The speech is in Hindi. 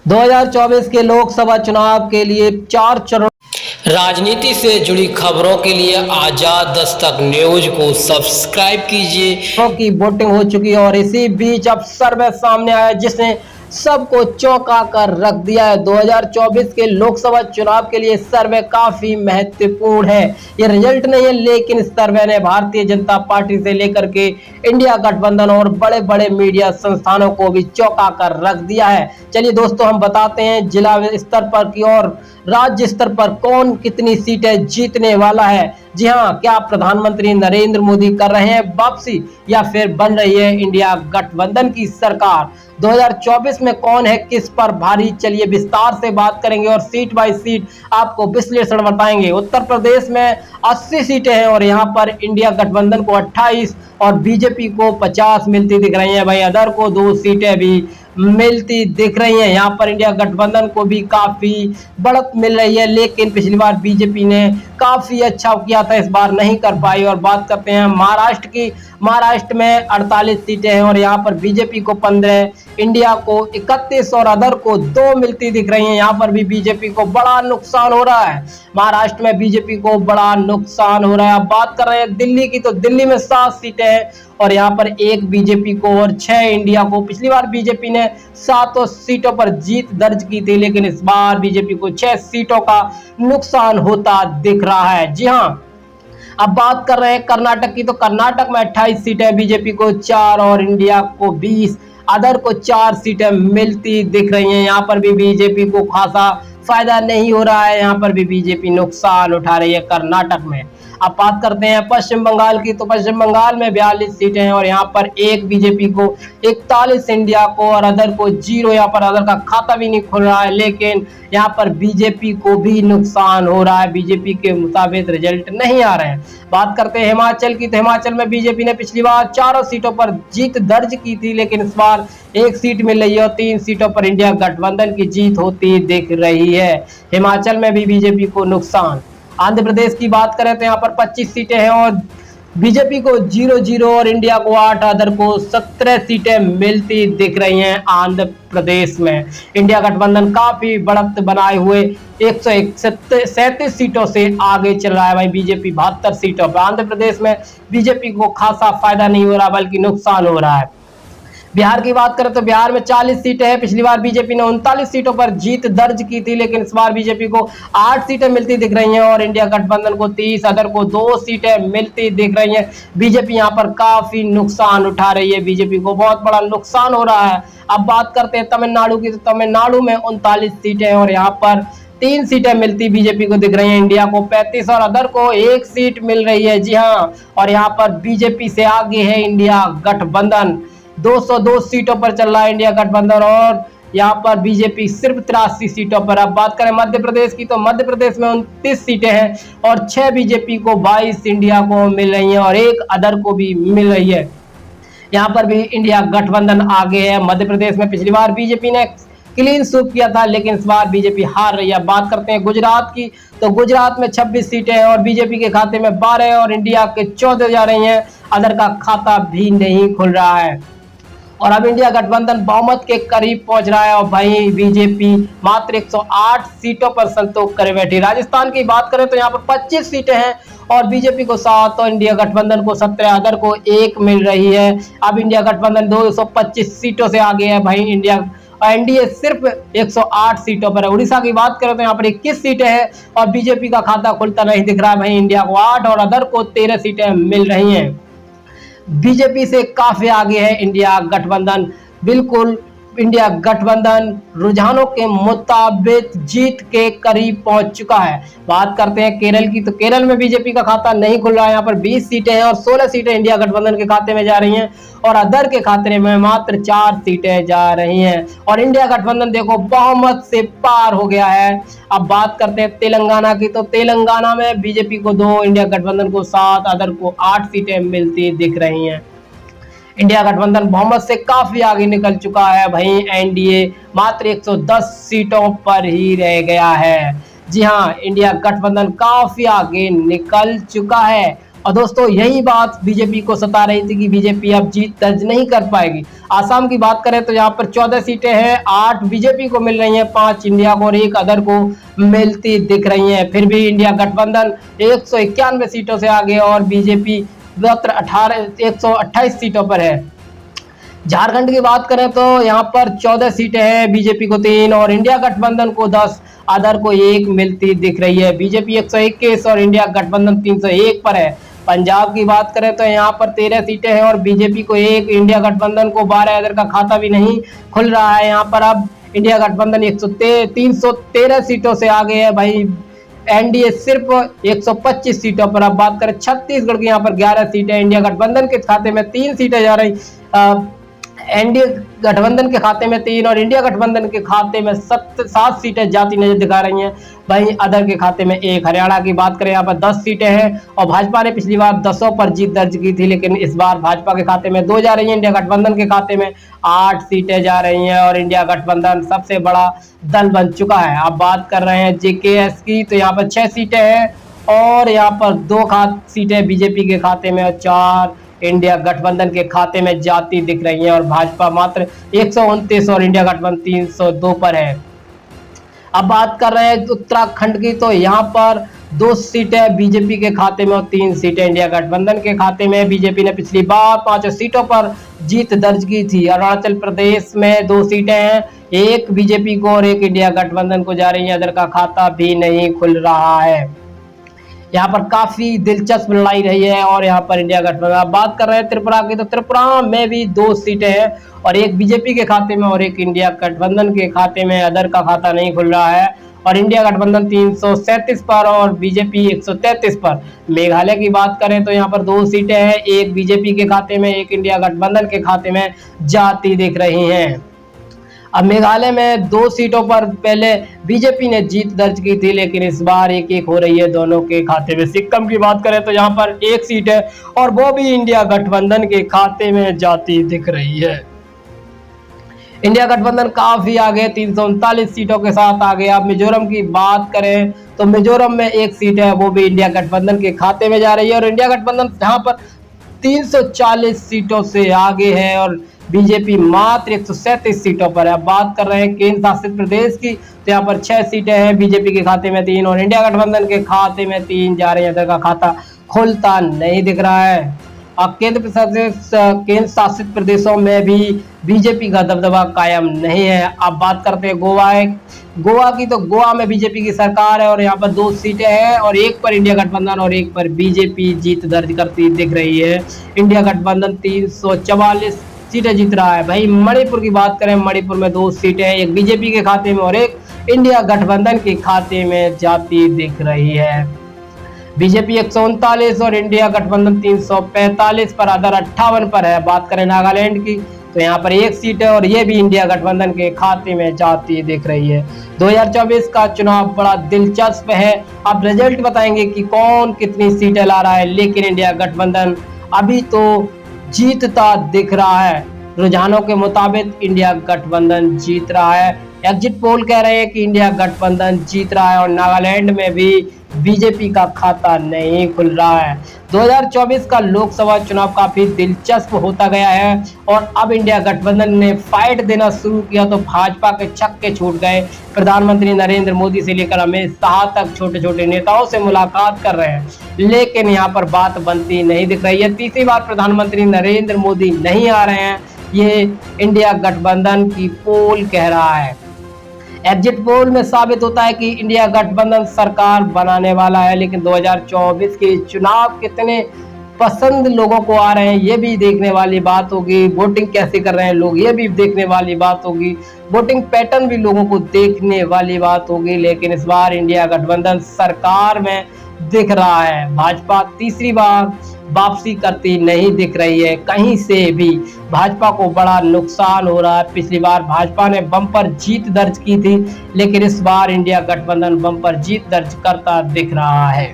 2024 के लोकसभा चुनाव के लिए 4 चरण। राजनीति से जुड़ी खबरों के लिए आजाद दस्तक न्यूज को सब्सक्राइब कीजिए। की वोटिंग हो चुकी है और इसी बीच अब सर्वे सामने आया जिसने सबको चौंका कर रख दिया है। 2024 के लोकसभा चुनाव के लिए सर्वे काफी महत्वपूर्ण है। ये रिजल्ट नहीं है, लेकिन इस सर्वे ने भारतीय जनता पार्टी से लेकर के इंडिया गठबंधन और बड़े बड़े मीडिया संस्थानों को भी चौंका कर रख दिया है। चलिए दोस्तों, हम बताते हैं जिला स्तर पर की और राज्य स्तर पर कौन कितनी सीटें जीतने वाला है। जी हाँ, क्या प्रधानमंत्री नरेंद्र मोदी कर रहे हैं वापसी या फिर बन रही है इंडिया गठबंधन की सरकार। 2024 में कौन है किस पर भारी, चलिए विस्तार से बात करेंगे और सीट बाय सीट आपको विश्लेषण बताएंगे। उत्तर प्रदेश में 80 सीटें हैं और यहाँ पर इंडिया गठबंधन को 28 और बीजेपी को 50 मिलती दिख रही है। भाई अदर को 2 सीटें भी मिलती दिख रही हैं। यहाँ पर इंडिया गठबंधन को भी काफी बढ़त मिल रही है, लेकिन पिछली बार बीजेपी ने काफी अच्छा किया था, इस बार नहीं कर पाई। और बात करते हैं महाराष्ट्र की। महाराष्ट्र में 48 सीटें हैं और यहाँ पर बीजेपी को 15, इंडिया को 31 और अदर को 2 मिलती दिख रही हैं। यहाँ पर भी बीजेपी को बड़ा नुकसान हो रहा है। महाराष्ट्र में बीजेपी को बड़ा नुकसान हो रहा है। अब बात कर रहे हैं दिल्ली की, तो दिल्ली में 7 सीटें हैं और यहाँ पर 1 बीजेपी को और 6 इंडिया को। पिछली बार बीजेपी ने 7 सीटों पर जीत दर्ज की थी, लेकिन इस बार बीजेपी को 6 सीटों का नुकसान होता दिख रहा है। जी हाँ, अब बात कर रहे हैं कर्नाटक की, तो कर्नाटक में 28 सीटें, बीजेपी को 4 और इंडिया को 20, अदर को 4 सीटें मिलती दिख रही हैं। यहाँ पर भी बीजेपी को खासा फायदा नहीं हो रहा है, यहाँ पर भी बीजेपी नुकसान उठा रही है कर्नाटक में। अब बात करते हैं पश्चिम बंगाल की, तो पश्चिम बंगाल में 42 सीटें हैं और यहाँ पर 1 बीजेपी को, 41 इंडिया को और अदर को 0। यहाँ पर अदर का खाता भी नहीं खुल रहा है, लेकिन यहाँ पर बीजेपी को भी नुकसान हो रहा है। बीजेपी के मुताबिक रिजल्ट नहीं आ रहे हैं। बात करते हैं हिमाचल की, तो हिमाचल में बीजेपी ने पिछली बार 4 सीटों पर जीत दर्ज की थी, लेकिन इस बार 1 सीट मिल रही है और 3 सीटों पर इंडिया गठबंधन की जीत होती दिख रही है। हिमाचल में भी बीजेपी को नुकसान। आंध्र प्रदेश की बात करें तो यहाँ पर 25 सीटें हैं और बीजेपी को 0 और इंडिया को 8, अदर को 17 सीटें मिलती दिख रही हैं। आंध्र प्रदेश में इंडिया गठबंधन काफी बढ़त बनाए हुए 137 सीटों से आगे चल रहा है। भाई बीजेपी 72 सीटों पर। आंध्र प्रदेश में बीजेपी को खासा फायदा नहीं हो रहा बल्कि नुकसान हो रहा है। बिहार की बात करें तो बिहार में 40 सीटें हैं। पिछली बार बीजेपी ने 39 सीटों पर जीत दर्ज की थी, लेकिन इस बार बीजेपी को 8 सीटें मिलती दिख रही हैं और इंडिया गठबंधन को 30, अदर को 2 सीटें मिलती दिख रही हैं। बीजेपी यहां पर काफी नुकसान उठा रही है, बीजेपी को बहुत बड़ा नुकसान हो रहा है। अब बात करते हैं तमिलनाडु की, तो तमिलनाडु में 39 सीटें हैं और यहाँ पर 3 सीटें मिलती बीजेपी को दिख रही हैं, इंडिया को 35 और अदर को 1 सीट मिल रही है। जी हाँ, और यहाँ पर बीजेपी से आगे है इंडिया गठबंधन। 202 सीटों पर चल रहा है इंडिया गठबंधन और यहाँ पर बीजेपी सिर्फ 83 सीटों पर। अब बात करें मध्य प्रदेश की, तो मध्य प्रदेश में 29 सीटें हैं और 6 बीजेपी को, 22 इंडिया को मिल रही हैं और 1 अदर को भी मिल रही है। यहाँ पर भी इंडिया गठबंधन आगे है। मध्य प्रदेश में पिछली बार बीजेपी ने क्लीन स्वीप किया था, लेकिन इस बार बीजेपी हार रही है। बात करते हैं गुजरात की, तो गुजरात में 26 सीटें हैं और बीजेपी के खाते में 12 और इंडिया के 14 जा रही हैं। अदर का खाता भी नहीं खुल रहा है और अब इंडिया गठबंधन बहुमत के करीब पहुंच रहा है और भाई बीजेपी मात्र 108 सीटों पर संतोष करे बैठी। राजस्थान की बात करें तो यहाँ पर 25 सीटें हैं और बीजेपी को 7 और इंडिया गठबंधन को 17, अदर को 1 मिल रही है। अब इंडिया गठबंधन 225 सीटों से आगे है। भाई इंडिया एनडीए सिर्फ 108 सीटों पर है। उड़ीसा की बात करें तो यहाँ पर 21 सीटें हैं और बीजेपी का खाता खुलता नहीं दिख रहा है। भाई इंडिया को 8 और अदर को 13 सीटें मिल रही हैं। बीजेपी से काफी आगे है इंडिया गठबंधन। बिल्कुल इंडिया गठबंधन रुझानों के मुताबिक जीत के करीब पहुंच चुका है। बात करते हैं केरल की, तो केरल में बीजेपी का खाता नहीं खुल रहा है। यहाँ पर 20 सीटें हैं और 16 सीटें इंडिया गठबंधन के खाते में जा रही हैं और अदर के खाते में मात्र 4 सीटें जा रही हैं और इंडिया गठबंधन देखो बहुमत से पार हो गया है। अब बात करते हैं तेलंगाना की, तो तेलंगाना में बीजेपी को 2, इंडिया गठबंधन को 7, अदर को 8 सीटें मिलती दिख रही हैं। इंडिया गठबंधन बहुमत से काफी आगे निकल चुका है। वहीं एनडीए मात्र 110 सीटों पर ही रह गया है। जी हाँ, इंडिया गठबंधन काफी आगे निकल चुका है। और दोस्तों यही बात बीजेपी को सता रही थी कि बीजेपी अब जीत दर्ज नहीं कर पाएगी। आसाम की बात करें तो यहाँ पर 14 सीटें हैं, 8 बीजेपी को मिल रही हैं, 5 इंडिया को और 1 अदर को मिलती दिख रही हैं। फिर भी इंडिया गठबंधन 191 सीटों से आगे और बीजेपी मात्र 128 सीटों पर है। झारखंड की बात करें तो यहाँ पर 14 सीटें हैं, बीजेपी को 3 और इंडिया गठबंधन को 10, अदर को 1 मिलती दिख रही है। बीजेपी 121 और इंडिया गठबंधन 301 पर है। पंजाब की बात करें तो यहाँ पर 13 सीटें हैं और बीजेपी को 1, इंडिया गठबंधन को 12, अदर का खाता भी नहीं खुल रहा है। यहाँ पर अब इंडिया गठबंधन 313 सीटों से आगे है भाई। एनडीए सिर्फ 125 सीटों पर। अब बात करें छत्तीसगढ़ की, यहाँ पर 11 सीटें, इंडिया गठबंधन के खाते में 3 सीटें जा रही, एनडीए गठबंधन के खाते में 3 और इंडिया गठबंधन के खाते में 7 सीटें जाती नजर दिखा रही हैं भाई, अदर के खाते में 1। हरियाणा की बात करें यहाँ पर 10 सीटें हैं और भाजपा ने पिछली बार 10 पर जीत दर्ज की थी, लेकिन इस बार भाजपा के खाते में 2 जा रही हैं, इंडिया गठबंधन के खाते में 8 सीटें जा रही हैं और इंडिया गठबंधन सबसे बड़ा दल बन चुका है। अब बात कर रहे हैं जेकेएस की, तो यहाँ पर 6 सीटें हैं और यहाँ पर 2 सीटें बीजेपी के खाते में और 4 इंडिया गठबंधन के खाते में जाती दिख रही है और भाजपा मात्र 129 और इंडिया गठबंधन 302 पर है। अब बात कर रहे हैं उत्तराखंड की, तो यहाँ पर 2 सीटें बीजेपी के खाते में और 3 सीटें इंडिया गठबंधन के खाते में। बीजेपी ने पिछली बार 5 सीटों पर जीत दर्ज की थी। अरुणाचल प्रदेश में 2 सीटें हैं, 1 बीजेपी को और 1 इंडिया गठबंधन को जा रही है, अदर का खाता भी नहीं खुल रहा है। यहाँ पर काफी दिलचस्प लड़ाई रही है और यहाँ पर इंडिया गठबंधन। बात कर रहे हैं त्रिपुरा की, तो त्रिपुरा में भी 2 सीटें हैं और 1 बीजेपी के खाते में और 1 इंडिया गठबंधन के खाते में, अदर का खाता नहीं खुल रहा है और इंडिया गठबंधन 337 पर और बीजेपी 133 पर। मेघालय की बात करें तो यहाँ पर 2 सीटें हैं, 1 बीजेपी के खाते में, 1 इंडिया गठबंधन के खाते में जाती दिख रही हैं। अब मेघालय में 2 सीटों पर पहले बीजेपी ने जीत दर्ज की थी, लेकिन इस बार 1-1 हो रही है दोनों के खाते में। सिक्किम की बात करें तो यहाँ पर 1 सीट है और वो भी इंडिया गठबंधन के खाते में जाती दिख रही है। इंडिया गठबंधन काफी आगे 339 सीटों के साथ आगे। अब मिजोरम की बात करें तो मिजोरम में 1 सीट है, वो भी इंडिया गठबंधन के खाते में जा रही है और इंडिया गठबंधन यहाँ पर 340 सीटों से आगे है और बीजेपी मात्र 137 सीटों पर है। अब बात कर रहे हैं केंद्र शासित प्रदेश की, तो यहाँ पर 6 सीटें हैं, बीजेपी के खाते में 3 और इंडिया गठबंधन के खाते में 3 जा रही है, अदर का खाता खुलता नहीं दिख रहा है। अब केंद्र शासित प्रदेशों में भी बीजेपी का दबदबा कायम नहीं है। अब बात करते हैं गोवा की, तो गोवा में बीजेपी की सरकार है और यहाँ पर 2 सीटें हैं और 1 पर इंडिया गठबंधन और 1 पर बीजेपी जीत दर्ज करती दिख रही है। इंडिया गठबंधन 344 सीटें जीत रहा है भाई। मणिपुर की बात करें, मणिपुर में 2 सीटें हैं, 1 बीजेपी के खाते में और 1 इंडिया गठबंधन के खाते में जाती दिख रही है। बीजेपी 139 और इंडिया गठबंधन 345 पर, अदर 58 पर है। बात करें नागालैंड की, तो यहाँ पर 1 सीट है और ये भी इंडिया गठबंधन के खाते में जाती दिख रही है। 2024 का चुनाव बड़ा दिलचस्प है। अब रिजल्ट बताएंगे कि कौन कितनी सीटें ला रहा है, लेकिन इंडिया गठबंधन अभी तो जीतता दिख रहा है। रुझानों के मुताबिक इंडिया गठबंधन जीत रहा है। एग्जिट पोल कह रहे हैं कि इंडिया गठबंधन जीत रहा है और नागालैंड में भी बीजेपी का खाता नहीं खुल रहा है। 2024 का लोकसभा चुनाव काफी दिलचस्प होता गया है और अब इंडिया गठबंधन ने फाइट देना शुरू किया तो भाजपा के छक्के छूट गए। प्रधानमंत्री नरेंद्र मोदी से लेकर अमित शाह तक छोटे छोटे नेताओं से मुलाकात कर रहे हैं, लेकिन यहाँ पर बात बनती नहीं दिख रही है। तीसरी बार प्रधानमंत्री नरेंद्र मोदी नहीं आ रहे हैं, ये इंडिया गठबंधन की पोल कह रहा है। एग्जिट पोल में साबित होता है कि इंडिया गठबंधन सरकार बनाने वाला है, लेकिन 2024 के चुनाव कितने पसंद लोगों को आ रहे हैं ये भी देखने वाली बात होगी। वोटिंग कैसे कर रहे हैं लोग ये भी देखने वाली बात होगी। वोटिंग पैटर्न भी लोगों को देखने वाली बात होगी। लेकिन इस बार इंडिया गठबंधन सरकार में दिख रहा है। भाजपा तीसरी बार वापसी करती नहीं दिख रही है। कहीं से भी भाजपा को बड़ा नुकसान हो रहा है। पिछली बार भाजपा ने बम्पर जीत दर्ज की थी, लेकिन इस बार इंडिया गठबंधन बम्पर जीत दर्ज करता दिख रहा है।